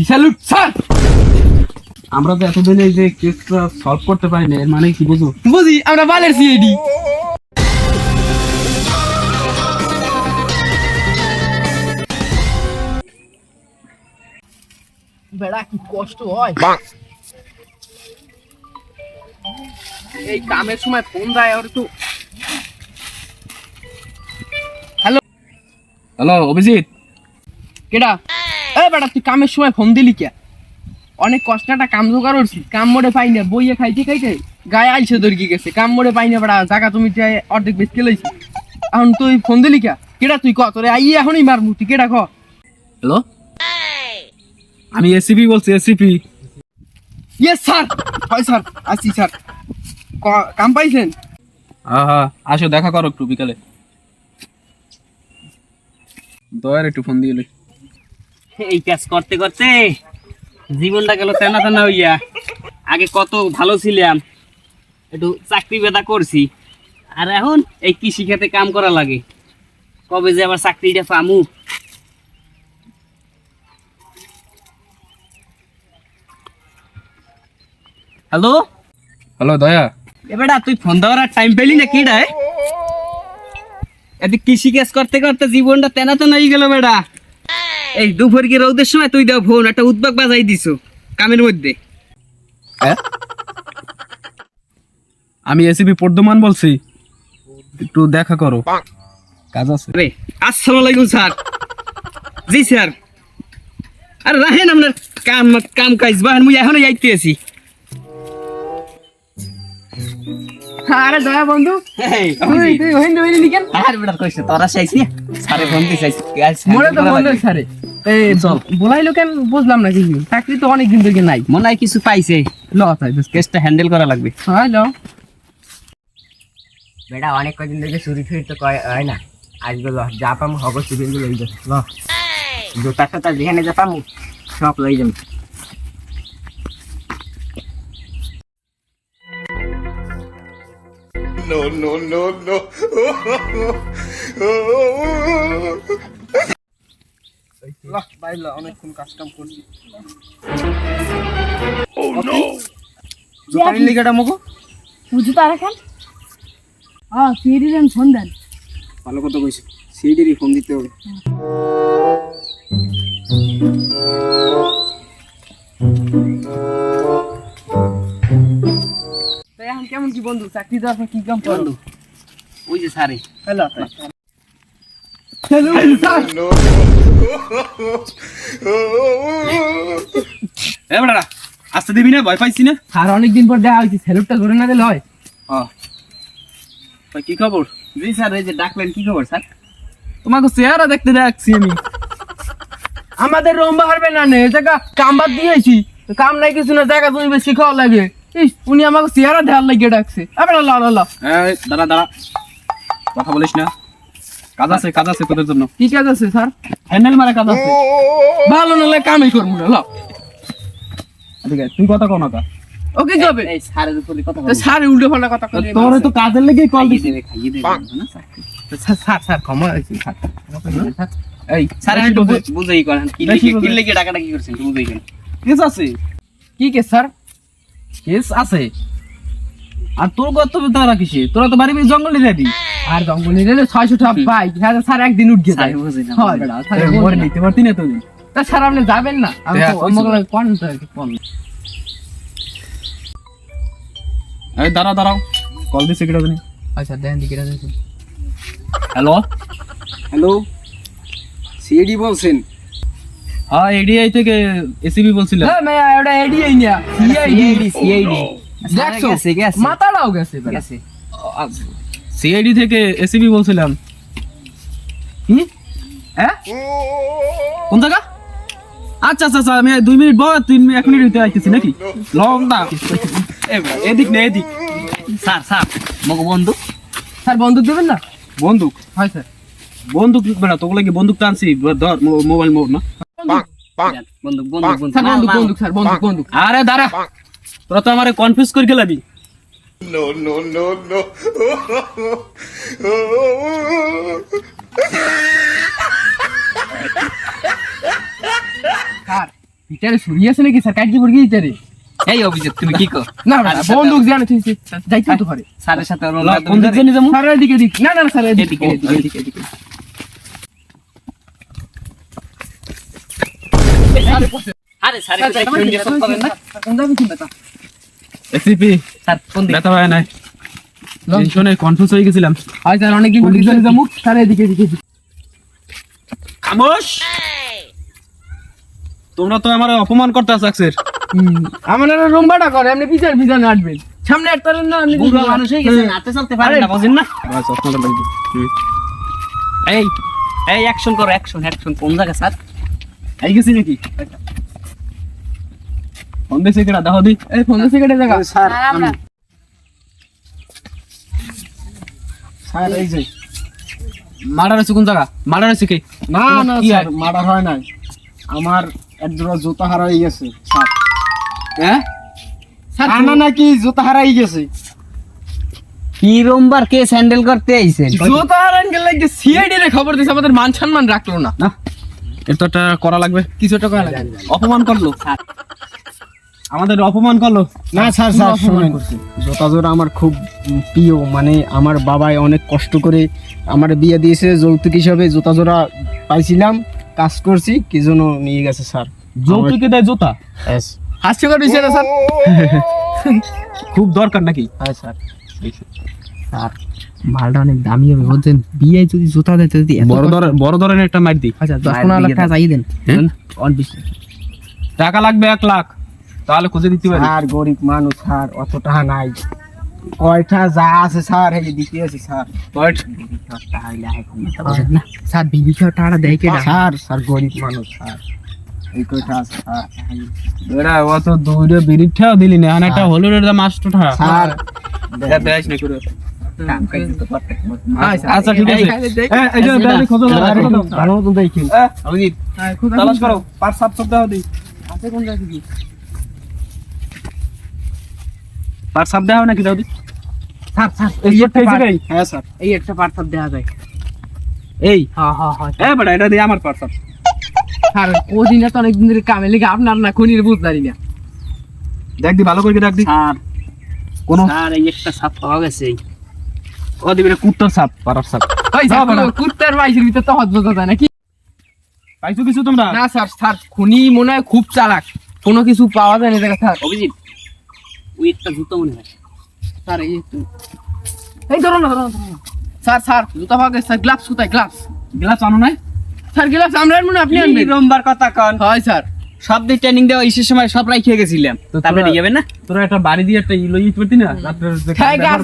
Salute sir. আমরা তো এতদিন এই যে কেসটা সলভ করতে পারিনি, এর মানে কি বুঝো? বুঝি, আমরা বালের সিআইডি। বেড়া কি কষ্ট হয় এই কামের সময়, ফোন দেয় আর একটু। Hello hello, Abhijit. কেডা? এ বেটা, তুই কামের সময় ফোন দিলি কে? অনেক কষ্ট একটা কাম জোগাড় করছি, কাম মোড়ে পাই না, বইয়ে খাইতে খাইতে গায়ে আইসে দরকি গেছে, কাম মোড়ে পাই না বেটা, জায়গা তুমি চাই অর্ধেক বেশ কেলাইছি। এখন তুই ফোন দিলি কে? কেডা তুই? ক তোরে আই এখনই মারমু, তুই কেডা ক? হ্যালো, আমি এসিপি বলছি, এসিপি। Yes sir. হয় স্যার, আসছি স্যার। কাম পাইছেন? হ্যাঁ হ্যাঁ, আসো দেখা করো একটু বিকালে। দয়ার একটু ফোন দিয়ে। এই কাজ করতে করতে জীবনটা গেল তেনা তেনা হইয়া। আগে কত ভালো ছিলাম, একটু চাকরি বেদা করছি, আর এখন এই কৃষি খেতে কাম করা লাগে। কবে যে আবার চাকরিটা পামু। হ্যালো হ্যালো দয়া। এবারে তুই ফোন দেওয়ার আর টাইম পেলি না কি রে? এত কৃষি কাজ করতে করতে জীবনটা তেনা তেনা হয়ে গেল বেটা। এই দুপুর কি রোদের সময় তুই দাও ফোন, একটা উদ্বেগ বাজাই দিছো কামের মধ্যে। আমি এসিপি পর্দমান বলছি, একটু দেখা করো, কাজ আছে। রে আসসালামু আলাইকুম স্যার। জি স্যার। আরে রাহেন আপনার কাম কাম কাজ বাহান, মুই এখনো যাইতে আছি। আরে দয়া বন্ধু, তুই তুই হইন হইনি কেন? আর বেটা কইছে তোরা চাইছি স্যারে ফোন দিছে মোরে তো মনে স্যারে এই চল বলাইলো কেন বুঝলাম না কিছু। চাকরি তো অনেক দিন থেকে নাই, মনে হয় কিছু পাইছে। ল তাই কেসটা হ্যান্ডেল করা লাগবে। হ্যাঁ ল। বেটা অনেক কদিন থেকে চুরি টুরি তো হয় না, আজকে ল যা পামু হব চুরি লই যাবো। ল জোতা টোতা যেখানে যা পামু সব লই যাবো। No, no, no, no. ভাই ল, অনেকক্ষণ কাজ কাম করছি। Oh no. জোতারির লিগাটা মগো বুঝতে পারা খান। সিরিয়ান ফোন দেন। ভালো কথা কইছি, সিডিরই ফোন দিতে হবে। তাই এখন কেমন কি বন্ধু, চাকরি তো আপনি কি কাম করেন? বন্ধু ওই যে স্যারে হ্যালো হ্যালো স্যার। No. এ বেটা আসতে দিবি না, ভয় পাইছি না। আর অনেকদিন পর দেখা হয়েছে, স্যালুটটা করে না দিলে হয়? কি খবর? জি স্যার, এই যে ডাকলেন, কি খবর স্যার? তোমাকে চেহারা দেখতে রাখছি আমি। আমাদের রম্বা হারবে না নে, জায়গা কাম বাদ দিয়েছি, কাম নাই কিছু না, জায়গা তুমি বেশি খাওয়া লাগে। ইস, উনি আমাকে চেহারা দেওয়ার লাগিয়ে ডাকছে। আবার লা লা লা, দাঁড়া দাঁড়া, কথা বলিস না, কাজ আছে, কাজ আছে তোদের জন্য। কি কাজ আছে স্যার? হ্যান্ডেল মারা কাজ আছে। ভালো নালে কামই করবো না, লা। ঠিক আছে, তুই কথা কও না কা। ওকে যাবে এই স্যারের উপরে কথা বল। স্যার উল্টো পাল্টা কথা কই। তোরে তো কাজের লেগেই কল দিছি। খাইয়ে দেবে না স্যার? স্যার স্যার ক্ষমা আছে স্যার। এই স্যার একটু বুঝাই করেন, কি লেগে টাকাটা কি করছেন একটু বুঝাই করেন। কেস আছে। কি কেস স্যার? কেস আছে। আর তোর কর্তব্য তারা কিসে? তোরা তো বাড়ি জঙ্গলে যাবি। আর জঙ্গলে গেলে 600 টাকা পাই। হ্যাঁ স্যার একদিন উঠে যায়। হয় বেটা, স্যার মরে নিতে পারতি না তুমি। তা স্যার আপনি যাবেন না? আমি তো আমাকে কোন এই দাঁড়াও দাঁড়াও, কল দিছে কিটা জানি। আচ্ছা দেন দিকেটা দিছে। হ্যালো হ্যালো, সিডি বলছেন? হ্যাঁ এডিআই থেকে এসিবি বলছিলাম। হ্যাঁ मैं ওটা এডিআই না, সিআইডি। দেখছো মাথাটাও গেছে গেছে। সিআইডি থেকে এসিবি বলছিলাম। কি? হ্যাঁ কোন জায়গা? আচ্ছা আচ্ছা আচ্ছা, আমি 2 মিনিট বল, 1 মিনিট হইতে আইতেছি নাকি? লং দা এদিক না এদিক। স্যার স্যার মগো বন্দুক। স্যার বন্দুক দেবেন না? বন্দুক? হয় স্যার। বন্দুক বেটা, তোগুলো কি বন্দুক টানছি? ধর মোবাইল মোড় না। বন্দুক বন্দুক বন্দুক স্যার বন্দুক বন্দুক স্যার বন্দুক বন্দুক। আরে দাঁড়া, তোরা তো আমারে কনফিউজ করে গেলাবি। No, no, no, no. Sir ভিতরে ছুরি আছে নাকি স্যার কাটি পড়ি ভিতরে এই অভিজিৎ তুমি কি কর না বন্দুক জানো তুই যাইতে তো পারে স্যারের সাথে কোন দিক দিয়ে যাবো স্যারের দিকে দিক না না স্যার এদিকে এদিকে আরে স্যারের সাথে একটু ইনজেকশন করেন না কোন যাবে কি ব্যথা এসিপি স্যার কোন দিকে ব্যথা হয় নাই টেনশনে কনফিউজ হয়ে গেছিলাম হয় স্যার অনেক দিন দিকে যাবো স্যার এদিকে খামোশ তোমরা তো আমার অপমান করতে আছো আকসের আমার রুমবাটা করে এমনি পিছন হাঁটবেন সামনে হাঁটতেন না আপনি বুড়ো মানুষ হয়ে গেছে হাতে চলতে পারে না বুঝেন না বাস আপনারা লাগবে এই এই অ্যাকশন করো অ্যাকশন কোন জায়গা স্যার এই গেছি নাকি ফোন দিছে কেডা দাও দি এই 15 সেকেন্ডের জায়গা স্যার স্যার এই যে মার্ডার আছে কোন জায়গা মার্ডার আছে কি না না স্যার মার্ডার হয় নাই আমার এক জোড়া জুতা হারাই গেছে স্যার হ্যাঁ না নাকি জুতা হারাই গেছে কি রোমবার কেস হ্যান্ডেল করতে আইছেন জোতা হারান গেলে যে সিআইডি রে খবর দিছে আমাদের মান সম্মান রাখলো না না এটা তো করা লাগবে কিছু টাকা লাগে অপমান করলো আমাদের অপমান করলো না স্যার স্যার শুনুন জুতা জোড়া আমার খুব প্রিয় মানে আমার বাবাই অনেক কষ্ট করে আমার বিয়ে দিয়েছে যৌতুক হিসাবে জুতা জোড়া পাইছিলাম কাজ করছি কি জন্য নিয়ে গেছে স্যার যৌতুকে দেয় জুতা হাস্যকর বিষয় না স্যার খুব দরকার নাকি হ্যাঁ স্যার স্যার মালটা অনেক দামি হবে বলছেন বিয়ে যদি জুতা দেয় যদি বড় ধরনের একটা মার দি আচ্ছা 10-15 লাখ টাকা চাই দেন অন টাকা লাগবে 1 লাখ তাহলে খুঁজে দিতে পারি স্যার গরিব মানুষ স্যার অত টাকা নাই কয়টা যা আছে স্যার এই দিতে আছে স্যার না স্যার বিবি টাকা দেয় কে স্যার স্যার গরিব মানুষ স্যার এই কয়টা আছে স্যার এরা অত দূরে বিরিঠাও দিলি না আর একটা হলুদের দাম 8 টাকা স্যার দেখ না করে কাম কাজ তো করতে আচ্ছা ঠিক আছে এই যে দাদি খোঁজো ভালো মতো দেখেন অভিজিৎ তালাশ করো পাঁচ সাত সপ্তাহ দিই আছে কোন জায়গা কি পাঁচ সাত দেওয়া নাকি দাদি স্যার স্যার এই জায়গায় হ্যাঁ স্যার এই একটা পার্থব দেয়া যায় এই হ্যাঁ হ্যাঁ হ্যাঁ এ বড় এটা দিয়ে আমার পার্সল স্যার ওদিনে তো অনেক দিন ধরে কামে লেগে আপনার না খুনির বুঝদারি না দেখ দি ভালো করে দেখ দি স্যার কোন স্যার এই একটা সাপ পাওয়া গেছে ও দিবে কুত্তার সাপ পারার সাপ ওই স্যার কুত্তার মাইসের ভিতর তো হদ বোঝা যায় না কি পাইছো কিছু তোমরা না স্যার স্যার খুনি মনে হয় খুব চালাক কোনো কিছু পাওয়া যায় না দেখা স্যার অভিজিৎ ওই একটা জুতো মনে হয় স্যার এই ধরো না স্যার স্যার জুতা পাওয়া গেছে স্যার গ্লাভস কোথায় গ্লাভস গ্লাস আনো নাই স্যার গ্লাভস আমরা আনবো না আপনি আনবেন রোমবার কথা কন হয় স্যার সব দিয়ে ট্রেনিং দেওয়া ইসের সময় সব রাইখে গেছিলাম তারপরে নিয়ে যাবেন না তোরা একটা বাড়ি দিয়ে একটা ইলো ইট করতি না রাত্রে খাই গাছ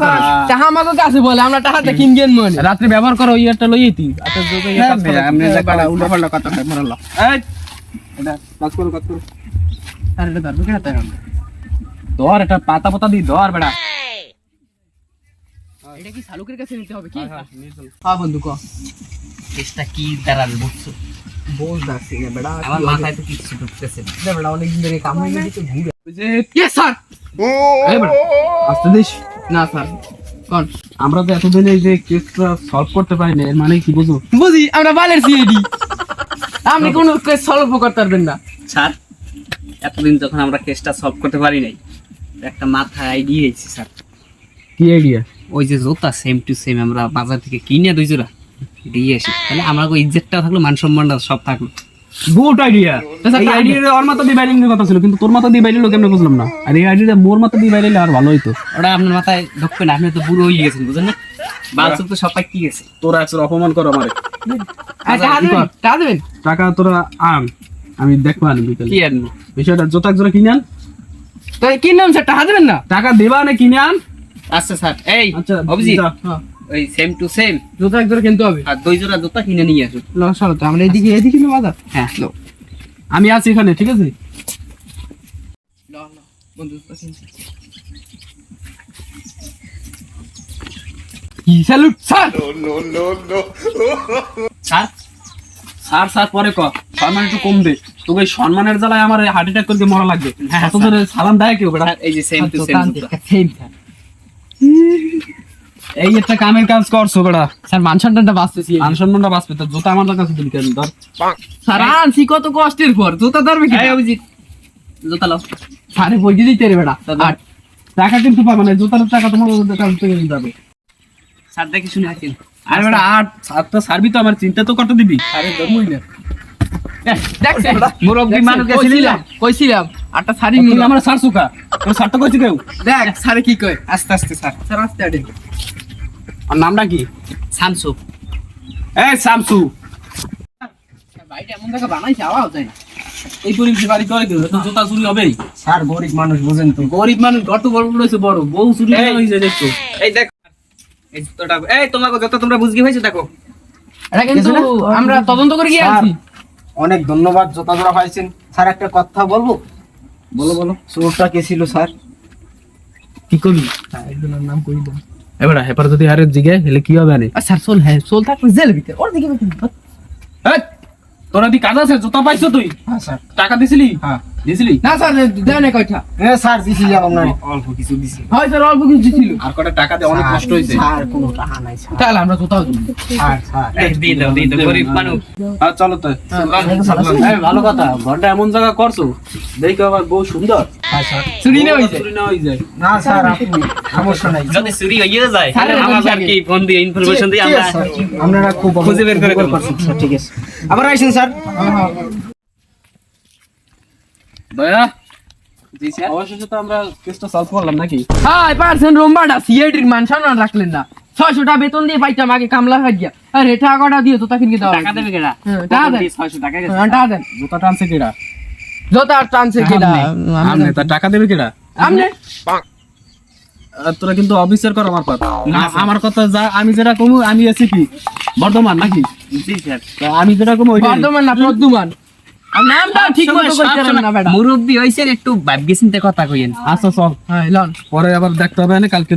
চাহা আমাকে কাছে বলে আমরা টাকাটা কিনবেন মনে রাত্রে ব্যবহার করো ওই একটা লই আইতি আচ্ছা যদি আপনি উল্টো পাল্টা কথা মারালো এই এটা কাজ করো স্যার এটা ধরবে কেন তাই ধর একটা পাতা পাতা দি ধর বেটা এটা কি শালুকের কাছে নিতে হবে কি হ্যাঁ বন্ধু কো চেষ্টা কি দাঁড়াবে বুঝছো বোঝ দাসি না বেটা আমার মাথায় তো কিছু ঢুকতেছে না না বেটা অনেক দিন ধরে কাম হয়ে গেছে ঘুরে যে ইয়েস স্যার এই বেটা আস্তে দিস না স্যার কোন আমরা তো এতদিন এই যে কেসটা সলভ করতে পারি না এর মানে কি বুঝো বুঝি আমরা বালের সিআইডি আপনি কোনো কেস সলভ করতে পারবেন না স্যার এতদিন যখন আমরা কেসটা সলভ করতে পারি নাই একটা মাথায় আইডিয়া হয়েছে স্যার কি আইডিয়া ওই যে জুতা সেম টু সেম আমরা বাজার থেকে কিনে দুই জোড়া দিয়ে আসি তাহলে আমার ইজ্জতটা থাকলো মান সম্মানটা সব থাকলো গুড আইডিয়া এই আইডিয়া ওর মাথা দিয়ে বাইরে কথা ছিল কিন্তু তোর মাথা দিয়ে বাইরে কেমনে বুঝলাম না আর এই আইডিয়া মোর মাথা দিয়ে বাইরে আর ভালো হইতো ওটা আপনার মাথায় ঢুকবে না আপনি তো বুড়ো হয়ে গেছেন বুঝলেন না বালচুপ তো সবাই কি গেছে তোরা একসাথে অপমান কর আমারে টাকা দেবেন টাকা তোরা আন আমি দেখবো আনি বিকেলে কি আনবো বিষয়টা জোতা জোড়া কিনে আন তো কি নাম স্যার টাকা দেবেন না টাকা দেবা না কিনে আন আচ্ছা স্যার এই আচ্ছা অভিজিৎ হ্যাঁ ওই সেম টু সেম জুতা একজোড়া কিনতে হবে আর দুই জোড়া জুতা কিনে নিয়ে আসুন চলো তো আমরা এদিকে না বাজার হ্যাঁ আমি আছি এখানে ঠিক আছে বন্ধু salute sir no, no, no. Sir sir sir পরে ক সম্মান একটু কম দে তোকে এই সম্মানের জ্বালায় আমার হার্ট অ্যাটাক করে মরা লাগবে হ্যাঁ, এত জোরে সালাম দেয় কেউ বেটা স্যার, এই যে সেম টু সেম জুতা সেম স্যার এই একটা কামের কাজ করছো বেটা স্যার মান সম্মানটা বাঁচতেছি মান সম্মানটা বাঁচবে তোর জুতা আমার কাছে দিলি কেন ধর স্যার আনছি কত কষ্টের পর জুতা ধরবে কি এই অভিজিৎ জুতা লাও। সারে বই দিতে রে বেটা আর টাকা কিন্তু পাবে না জুতার টাকা তোমার কাছ থেকে নিতে হবে স্যার দেখি শুনে আসেন। আরে বেটা আর তো সার্বি তো আমার চিন্তা তো করতে দিবি আরে ধর্মই না দেখছেন মুরব্বি মানুষ গেছিলাম কইছিলাম আটটা শাড়ি তুই নিলাম আমার স্যার সুকা তোর স্যারটা কইছি কেউ দেখ সারে কি কয় আস্তে আস্তে স্যার স্যার আস্তে আটে আর নামটা কি? শামসু এই শামসু। ভাইটা এমন জায়গা বানাইছে আওয়াজ যায় এই পরিবেশে বাড়ি করে কেউ তো জুতা চুরি হবেই স্যার গরিব মানুষ বুঝেন তো। গরিব মানুষ ঘর তো বড় হয়েছে বড় বউ চুরি এই। হয়েছে দেখতো এই দেখ এই জুতোটা এই তোমাকে যত তোমরা বুঝগি হয়েছে দেখো এটা কিন্তু আমরা তদন্ত করে গিয়ে স্যার, আছি অনেক ধন্যবাদ জোতা জোড়া পাইছেন। স্যার একটা কথা বলবো? বলো বলো চোরটা কে ছিল স্যার? কি করবি একজনের নাম কই দাও এবারে হেপার যদি আরে জিগে হেলে কি হবে আরে স্যার সোল হ্যাঁ সোল থাকবে জেল ভিতরে ওর দিকে এই তোরা দি কাজ আছে জুতা পাইছো তুই? হ্যাঁ স্যার। টাকা দিছিলি? হ্যাঁ। দিছিলি? না স্যার দেন না কয়টা হ্যাঁ স্যার দিছিলাম আপনার। অল্প কিছু দিছি হয় স্যার অল্প কিছু ছিল আর কটা টাকা দিয়ে অনেক কষ্ট হয়েছে। স্যার কোনো টাকা নাই স্যার। তাহলে আমরা কোথাও দিব স্যার স্যার এই দিয়ে দাও গরিব মানুষ আর চলো তো এই ভালো কথা ঘরটা এমন জায়গা করছো দেখো আবার বহু সুন্দর হ্যাঁ স্যার। চুরি না হইছে চুরি না হয়ে যায়। না স্যার আপনি সমস্যা নাই। যদি চুরি হয়ে যায় স্যার, আমার আর কি ফোন দিয়ে ইনফরমেশন দিয়ে ঠিক আমরা আছে, স্যার। আপনারা খুব খুঁজে বের করে দেবো। করছেন, স্যার ঠিক আছে। আবার আইসেন স্যার। দয়া জি স্যার অবশেষে তো আমরা কেসটা সলভ করলাম নাকি? হ্যাঁ পারছেন রোমবাটা সিআইডির মান সম্মান রাখলেন না 600 টাকা বেতন দিয়ে পাইতাম আগে কামলা হাজিয়া আরে টাকা কটা দিয়ে তো তাকিন কি দাও টাকা দেবে কেডা হ্যাঁ, টাকা দেন। 600 টাকা গেছে টাকা দেন জুতা টানছে কেডা? যত আর টানছে কেডা আমনে তা টাকা দেবে কেডা? আমনে তোরা কিন্তু অফিসার কর আমার কথা আমার কথা যা আমি যেটা কমু আমি আছি কি বর্ধমান নাকি? জি স্যার তা আমি যেটা কমু ওইটাই। বর্ধমান না প্রদ্যুমান আর নামটা ঠিক মতো কইতেন না বেটা মুরব্বি হইছেন একটু ভাবগে চিন্তা কথা কইেন আচ্ছা চল হ্যাঁ লন পরে আবার দেখতে হবে না কালকে